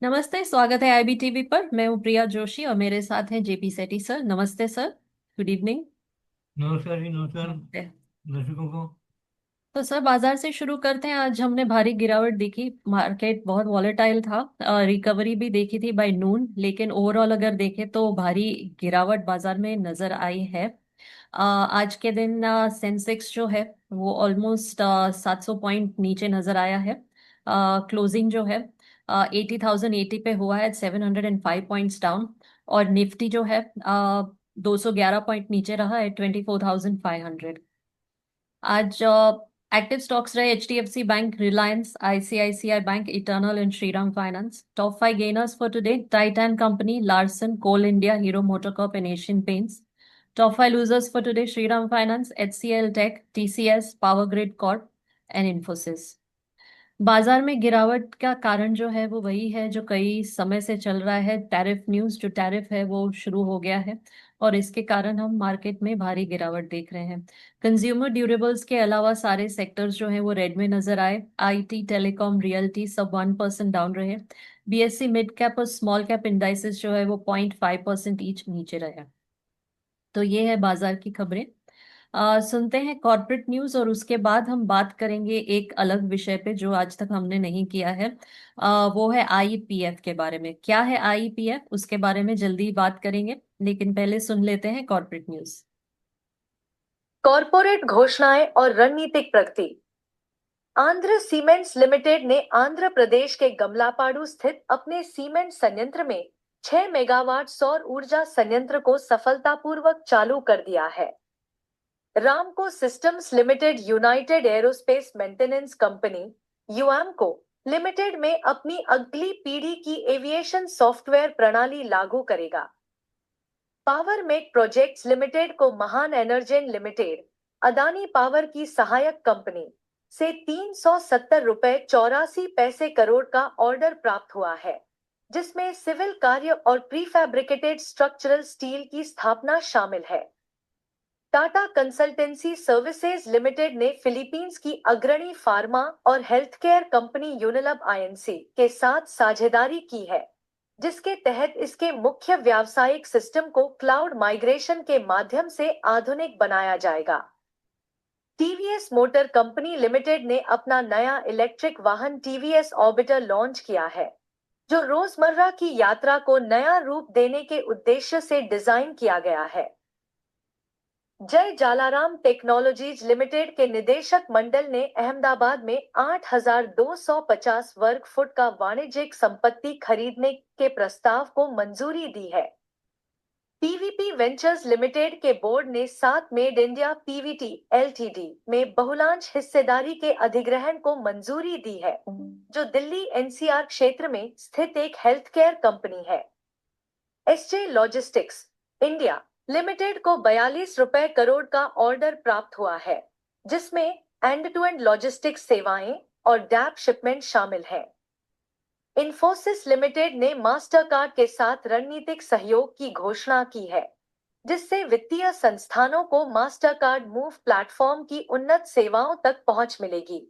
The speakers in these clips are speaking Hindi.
नमस्ते। स्वागत है आईबीटीवी पर। मैं हूँ प्रिया जोशी और मेरे साथ हैं जेपी सेठी सर। नमस्ते सर। Good evening. नमस्कार जी, नमस्कार नमस्ते। दर्शकों को। तो सर बाजार से शुरू करते हैं। आज हमने भारी गिरावट देखी। मार्केट बहुत वॉलेटाइल था। रिकवरी भी देखी थी बाय नून, लेकिन ओवरऑल अगर देखें तो भारी गिरावट बाजार में नजर आई है। आज के दिन सेंसेक्स जो है वो ऑलमोस्ट 700 पॉइंट नीचे नजर आया है। क्लोजिंग जो है 80,080 पे हुआ है, 705 पॉइंट्स डाउन। और निफ्टी जो है 211 पॉइंट नीचे रहा है, 24,500। आज एक्टिव स्टॉक्स रहे HDFC bank, Reliance, ICICI bank, Eternal and Shriram finance. Top five gainers for today: Titan company, Larsen, Coal India, Hero MotoCorp and Asian Paints. Top five losers for today: Shriram finance, HCL tech, TCS, power grid corp and Infosys. बाजार में गिरावट का कारण जो है वो वही है जो कई समय से चल रहा है। टैरिफ न्यूज, जो टैरिफ है वो शुरू हो गया है और इसके कारण हम मार्केट में भारी गिरावट देख रहे हैं। कंज्यूमर ड्यूरेबल्स के अलावा सारे सेक्टर्स जो हैं वो रेड में नजर आए। आईटी, टेलीकॉम, रियल्टी सब 1% डाउन रहे। बीएससी मिड कैप और स्मॉल कैप इंडाइसेस जो है वो 0.5% ईच नीचे रहे। तो ये है बाजार की खबरें। सुनते हैं कॉर्पोरेट न्यूज और उसके बाद हम बात करेंगे एक अलग विषय पे जो आज तक हमने नहीं किया है। वो है आईपीएफ के बारे में। क्या है आईपीएफ, उसके बारे में जल्दी बात करेंगे, लेकिन पहले सुन लेते हैं कॉर्पोरेट न्यूज। कॉरपोरेट घोषणाएं और रणनीतिक प्रगति। आंध्र सीमेंट्स लिमिटेड ने आंध्र प्रदेश के गमलापाडू स्थित अपने सीमेंट संयंत्र में 6 मेगावाट सौर ऊर्जा संयंत्र को सफलतापूर्वक चालू कर दिया है। Ramco systems limited united aerospace maintenance company UMCO limited में अपनी अगली पीढ़ी की एविएशन सॉफ्टवेयर प्रणाली लागू करेगा। पावर मेक प्रोजेक्ट्स लिमिटेड को महान एनर्जेन लिमिटेड, अदानी पावर की सहायक कंपनी, से 370 रुपए 84 पैसे करोड़ का ऑर्डर प्राप्त हुआ है, जिसमें सिविल कार्य और प्रीफैब्रिकेटेड स्ट्रक्चरल स्टील की स्थापना शामिल है। टाटा कंसल्टेंसी सर्विसेज लिमिटेड ने फिलीपींस की अग्रणी फार्मा और हेल्थकेयर कंपनी यूनिलब आईएनसी के साथ साझेदारी की है, जिसके तहत इसके मुख्य व्यावसायिक सिस्टम को क्लाउड माइग्रेशन के माध्यम से आधुनिक बनाया जाएगा। टीवीएस मोटर कंपनी लिमिटेड ने अपना नया इलेक्ट्रिक वाहन टीवीएस ऑर्बिटर लॉन्च किया है, जो रोजमर्रा की यात्रा को नया रूप देने के उद्देश्य से डिजाइन किया गया है। जय जालाराम टेक्नोलॉजीज लिमिटेड के निदेशक मंडल ने अहमदाबाद में 8,250 वर्ग फुट का वाणिज्यिक संपत्ति खरीदने के प्रस्ताव को मंजूरी दी है। पीवीपी वेंचर्स लिमिटेड के बोर्ड ने 7 मेड इंडिया पीवीटी एलटीडी में बहुलांश हिस्सेदारी के अधिग्रहण को मंजूरी दी है, जो दिल्ली एनसीआर क्षेत्र में स्थित एक हेल्थ केयर कंपनी है। एसजे लॉजिस्टिक्स इंडिया लिमिटेड को 42 रुपए करोड़ का ऑर्डर प्राप्त हुआ है, जिसमें एंड टू एंड लॉजिस्टिक्स सेवाएं और डैप शिपमेंट शामिल है। इन्फोसिस लिमिटेड ने मास्टरकार्ड के साथ रणनीतिक सहयोग की घोषणा की है, जिससे वित्तीय संस्थानों को मास्टरकार्ड मूव प्लेटफॉर्म की उन्नत सेवाओं तक पहुंच मिलेगी।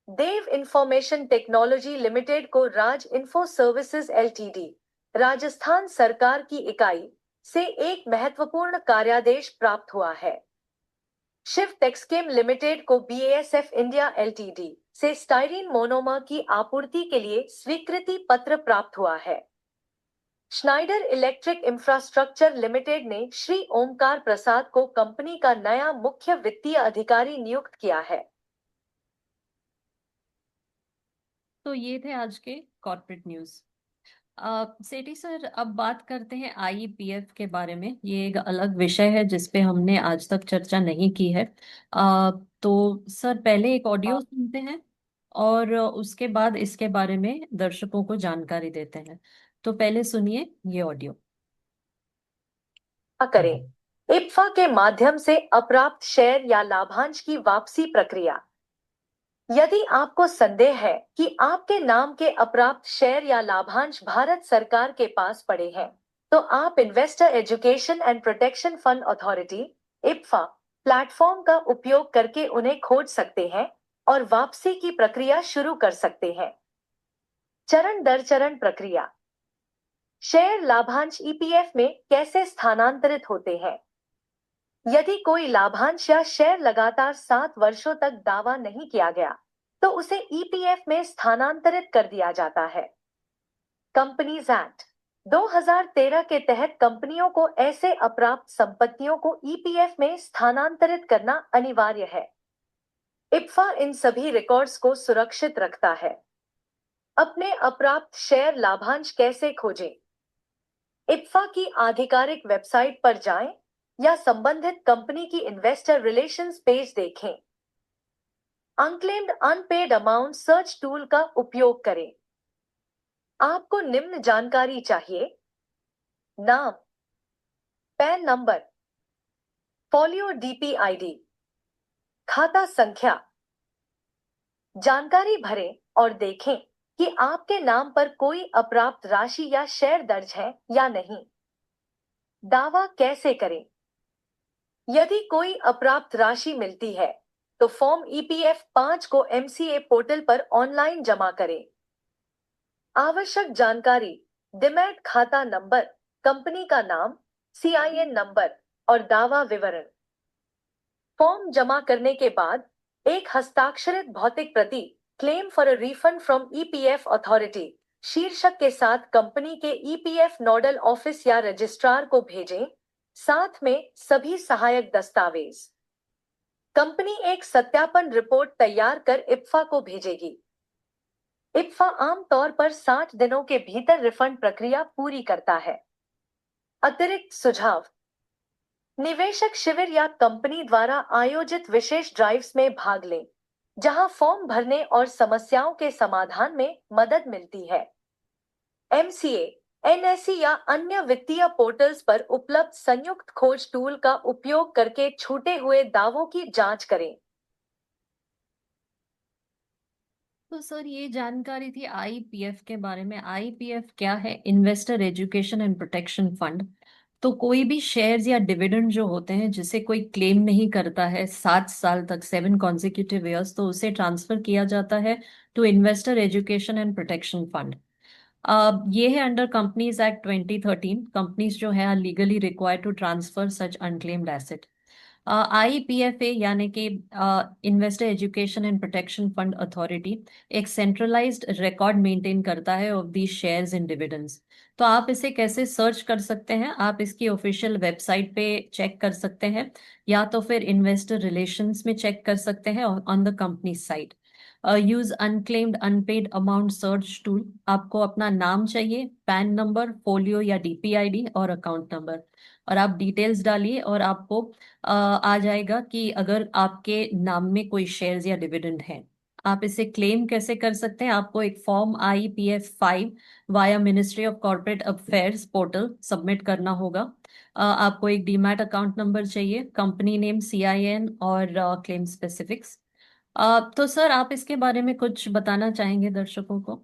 देव इंफॉर्मेशन टेक्नोलॉजी लिमिटेड को राज इन्फो सर्विसेज एलटीडी, राजस्थान सरकार की इकाई, से एक महत्वपूर्ण कार्यादेश प्राप्त हुआ है। शिव टेक्सकेम लिमिटेड को बीएएसएफ इंडिया एलटीडी से स्टाइरीन मोनोमर की आपूर्ति के लिए स्वीकृति पत्र प्राप्त हुआ है। श्नाइडर इलेक्ट्रिक इंफ्रास्ट्रक्चर लिमिटेड ने श्री ओमकार प्रसाद को कंपनी का नया मुख्य वित्तीय अधिकारी नियुक्त किया है। तो ये थे आज के कॉर्पोरेट न्यूज। सेठी सर, अब बात करते हैं आईपीएफ के बारे में। ये एक अलग विषय है जिस पे हमने आज तक चर्चा नहीं की है। तो सर पहले एक ऑडियो सुनते हैं और उसके बाद इसके बारे में दर्शकों को जानकारी देते हैं। तो पहले सुनिए ये ऑडियो। करें इप्फा के माध्यम से अप्राप्त शेयर या लाभांश की वापसी प्रक्रिया। यदि आपको संदेह है कि आपके नाम के अप्राप्त शेयर या लाभांश भारत सरकार के पास पड़े हैं, तो आप investor education and protection fund authority IPFA platform का उपयोग करके उन्हें खोज सकते हैं और वापसी की प्रक्रिया शुरू कर सकते हैं। चरण दर चरण प्रक्रिया। शेयर लाभांश ईपीएफ में कैसे स्थानांतरित होते हैं? यदि कोई लाभांश या शेयर लगातार 7 वर्षों तक दावा नहीं किया गया, तो उसे ईपीएफ में स्थानांतरित कर दिया जाता है। कंपनीज एक्ट 2013 के तहत कंपनियों को ऐसे अप्राप्त संपत्तियों को ईपीएफ में स्थानांतरित करना अनिवार्य है। इप्फा इन सभी रिकॉर्ड्स को सुरक्षित रखता है। अपने अप्राप्त शेयर लाभांश कैसे खोजें? इप्फा की आधिकारिक वेबसाइट पर जाएं या संबंधित कंपनी की इन्वेस्टर रिलेशंस पेज देखें। Unclaimed unpaid amount search tool का उपयोग करें। आपको निम्न जानकारी चाहिए: नाम, PAN number, folio DP ID, खाता संख्या। जानकारी भरें और देखें कि आपके नाम पर कोई अप्राप्त राशि या शेयर दर्ज है या नहीं। दावा कैसे करें? यदि कोई अप्राप्त राशि मिलती है, तो फॉर्म ईपीएफ 5 को एमसीए पोर्टल पर ऑनलाइन जमा करें। आवश्यक जानकारी: डिमैट खाता नंबर, कंपनी का नाम, सीआईएन नंबर और दावा विवरण। फॉर्म जमा करने के बाद एक हस्ताक्षरित भौतिक प्रति claim for a refund from EPF authority शीर्षक के साथ कंपनी के ईपीएफ नोडल ऑफिस या रजिस्ट्रार को भेजें, साथ में सभी सहायक दस्तावेज। कंपनी एक सत्यापन रिपोर्ट तैयार कर इप्फा को भेजेगी। इप्फा आमतौर पर 60 दिनों के भीतर रिफंड प्रक्रिया पूरी करता है। अतिरिक्त सुझाव: निवेशक शिविर या कंपनी द्वारा आयोजित विशेष ड्राइव्स में भाग लें, जहां फॉर्म भरने और समस्याओं के समाधान में मदद मिलती है। एमसीए, एनएसई या अन्य वित्तीय पोर्टल्स पर उपलब्ध संयुक्त खोज टूल का उपयोग करके छूटे हुए दावों की जांच करें। तो सर ये जानकारी थी आईपीएफ के बारे में। आईपीएफ क्या है? Investor education and protection fund. तो कोई भी शेयर्स या डिविडेंड जो होते हैं जिसे कोई क्लेम नहीं करता है 7 साल तक, 7 consecutive years, तो उसे ट्रांसफर किया जाता है to investor education and protection fund. ये है अंडर कंपनीज एक्ट 2013। कंपनीज जो है are legally required to transfer such unclaimed asset. IPFA यानी कि investor education and protection fund authority एक सेंट्रलाइज्ड रिकॉर्ड मेंटेन करता है of the shares and dividends. तो आप इसे कैसे सर्च कर सकते हैं? आप इसकी ऑफिशियल वेबसाइट पे चेक कर सकते हैं, या तो फिर इन्वेस्टर रिलेशंस में चेक कर सकते हैं on the company site. Use unclaimed unpaid amount search tool. आपको अपना नाम चाहिए, पैन नंबर, फोलियो या डीपीआईडी और अकाउंट नंबर, और आप डिटेल्स डालिए और आपको आ जाएगा कि अगर आपके नाम में कोई शेयर्स या डिविडेंड है। आप इसे क्लेम कैसे कर सकते हैं? आपको एक form IPF 5 via ministry of corporate affairs portal submit करना होगा। आपको एक डीमैट अकाउंट नंबर चाहिए, कंपनी नेम, CIN और क्लेम स्पेसिफिक्स। तो सर आप इसके बारे में कुछ बताना चाहेंगे दर्शकों को?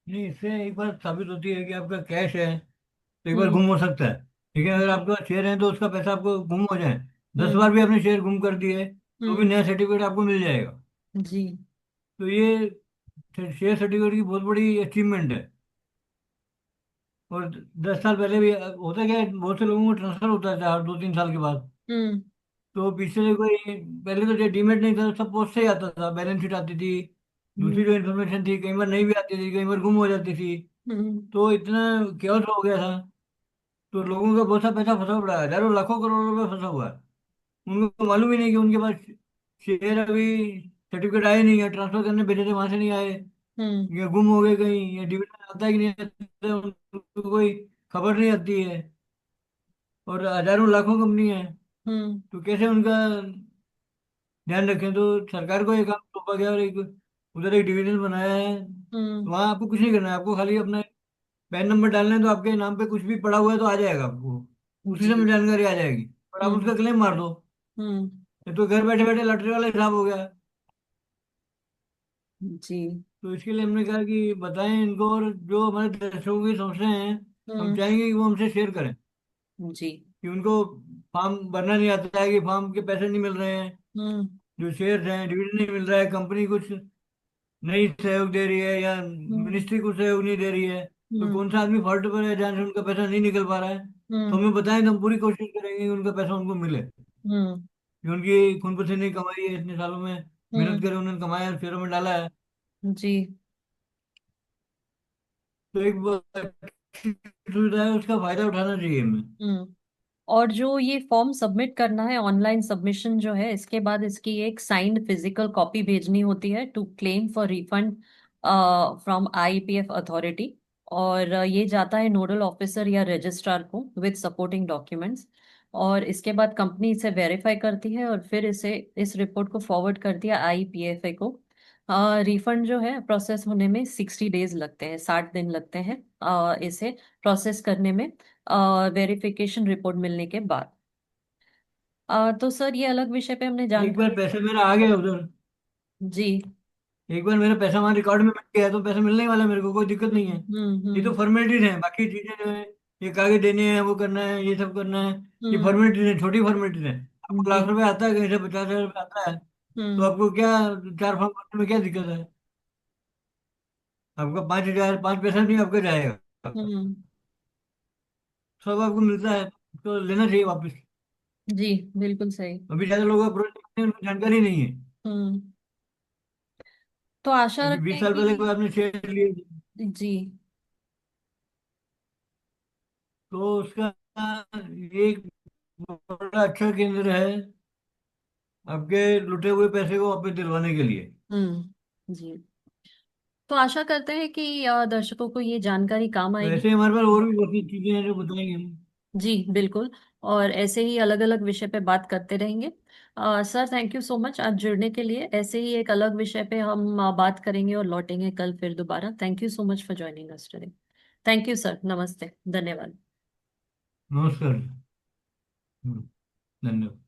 नहीं, इससे एक बार साबित होती है कि आपका कैश है तो एक बार हम्म। गुम हो सकता है। ठीक है, अगर जी। आपके पास शेयर है तो उसका पैसा आपको गुम हो जाए, 10 बार हम्म। भी आपने शेयर गुम कर दिए तो भी हम्म। नया सर्टिफिकेट आपको मिल जाएगा। जी। तो ये शेयर सर्टिफिकेट की बहुत बड़ी अचीवमेंट है। और 10 साल पहले भी होता क्या है, बहुत से लोगों को ट्रांसफर होता था हर 2-3 साल के बाद। हम्म। तो पिछले कोई, पहले तो डीमेट नहीं था, सब पोस्ट से ही आता था, बैलेंस शीट आती थी, दूसरी हम्म। जो इन्फॉर्मेशन थी कई बार नहीं भी आती थी, कई बार गुम हो जाती थी। हम्म। तो इतना क्योस हो गया था। तो लोगों का बहुत सा पैसा फंसा पड़ा है, हजारों लाखों करोड़ों रुपए फंसा हुआ है। उनको मालूम ही नहीं कि उनके पास शेयर अभी सर्टिफिकेट आए नहीं है, ट्रांसफर करने भेजे थे वहां से नहीं आए, हम्म। या गुम हो गए कहीं, या डिविडेंड आता है कि नहीं आता है, उनको कोई खबर नहीं आती है। और हजारों लाखों कंपनी है, हम्म। तो कैसे उनका ध्यान रखें? तो सरकार को एक काम सौंपा गया और एक उधर एक डिविजन बनाया है। तो हम्म। वहाँ आपको कुछ नहीं करना है, आपको खाली अपना पैन नंबर डालना है, तो आपके नाम पे कुछ भी पड़ा हुआ है तो आ जाएगा आपको, उसी जी। समय जानकारी आ जाएगी और आप हम्म। उसका क्लेम मार दो। हम्म। ये तो घर बैठे बैठे लॉटरी वाला हिसाब हो गया। जी। तो इसके लिए हमने कहा कि बताएं इनको, और जो हमारे दर्शकों की समस्याएं हैं हम हम्म। चाहेंगे कि वो हमसे शेयर करें, जी। कि उनको फॉर्म भरना नहीं आता है, कि फॉर्म के पैसे नहीं मिल रहे हैं, हम्म। जो शेयर्स हैं डिविडेंड नहीं मिल रहा है, कंपनी कुछ नहीं सहयोग दे रही है या हम्म। मिनिस्ट्री को सहयोग नहीं दे रही है, तो हम्म। कौन सा आदमी फॉल्ट पर है जहाँ से उनका पैसा नहीं निकल पा रहा है। तो हम्म। हमें बताएं तो हम पूरी कोशिश करेंगे कि उनका पैसा उनको मिले, हम्म। कि उनकी खून पसीने की कमाई है, इतने सालों में मेहनत हम्म। करे उन्होंने, कमाया शेयरों में डाला है। जी। तो एक बहुत अच्छी सुविधा है, उसका फायदा उठाना चाहिए हमें। हम्म। और जो ये फॉर्म सबमिट करना है, ऑनलाइन सबमिशन जो है, इसके बाद इसकी एक साइंड फिजिकल कॉपी भेजनी होती है to claim for refund from IPF authority. और ये जाता है नोडल ऑफिसर या रजिस्ट्रार को विद सपोर्टिंग डॉक्यूमेंट्स। और इसके बाद कंपनी इसे वेरीफाई करती है और फिर इसे इस रिपोर्ट को फॉरवर्ड करती है आईपीएफए को। रिफंड जो है प्रोसेस होने में 60 डेज लगते हैं, 60 दिन लगते हैं इसे प्रोसेस करने में, वेरिफिकेशन रिपोर्ट मिलने के बाद। तो सर ये अलग विषय पे हमने एक बार जानकारी। पैसा मेरा आ गया उधर, जी। एक बार मेरा पैसा हमारे रिकॉर्ड में मिल गया तो पैसा मिलने ही वाला है, मेरे को कोई दिक्कत नहीं है। ये तो हम्म। फॉर्मेलिटीज हैं, बाकी चीजें जो है ये कागज देने हैं, वो करना है, ये सब करना है। ये हम्म। फॉर्मेलिटीज है, छोटी फॉर्मेलिटीज है। आपको जी। ₹1,00,000 आता है, कहीं से ₹50,000 आता है, तो हम्म। आपको क्या 4 फॉर्म भरने में क्या दिक्कत है। आपका 5,000 5 पैसा नहीं आपका जाएगा, हम्म। सब आपको मिलता है, तो लेना चाहिए वापस। जी बिल्कुल सही। अभी ज्यादा लोग अप्रोच करते हैं, उनको जानकारी नहीं है। हम्म। तो आशा अभी रखते बीस हैं साल पहले कि। कोई आपने शेयर लिए जी। तो उसका एक बड़ा अच्छा केंद्र है आपके लुटे हुए पैसे को वापस दिलवाने के लिए। जी। तो आशा करते हैं कि दर्शकों को ये जानकारी काम तो आएगी। ऐसे हमारे पास और भी बहुत सी चीजें हैं जो बताएंगे हम। जी बिल्कुल। और ऐसे ही अलग अलग विषय पे बात करते रहेंगे। Sir thank you so much आज जुड़ने के लिए। ऐसे ही एक अलग विषय पे हम बात करेंगे और लौटेंगे कल फिर दोबारा। Thank you so much for joining us today. Thank you sir, नमस्ते, धन्यवाद। नमस्कार। धन्यवाद।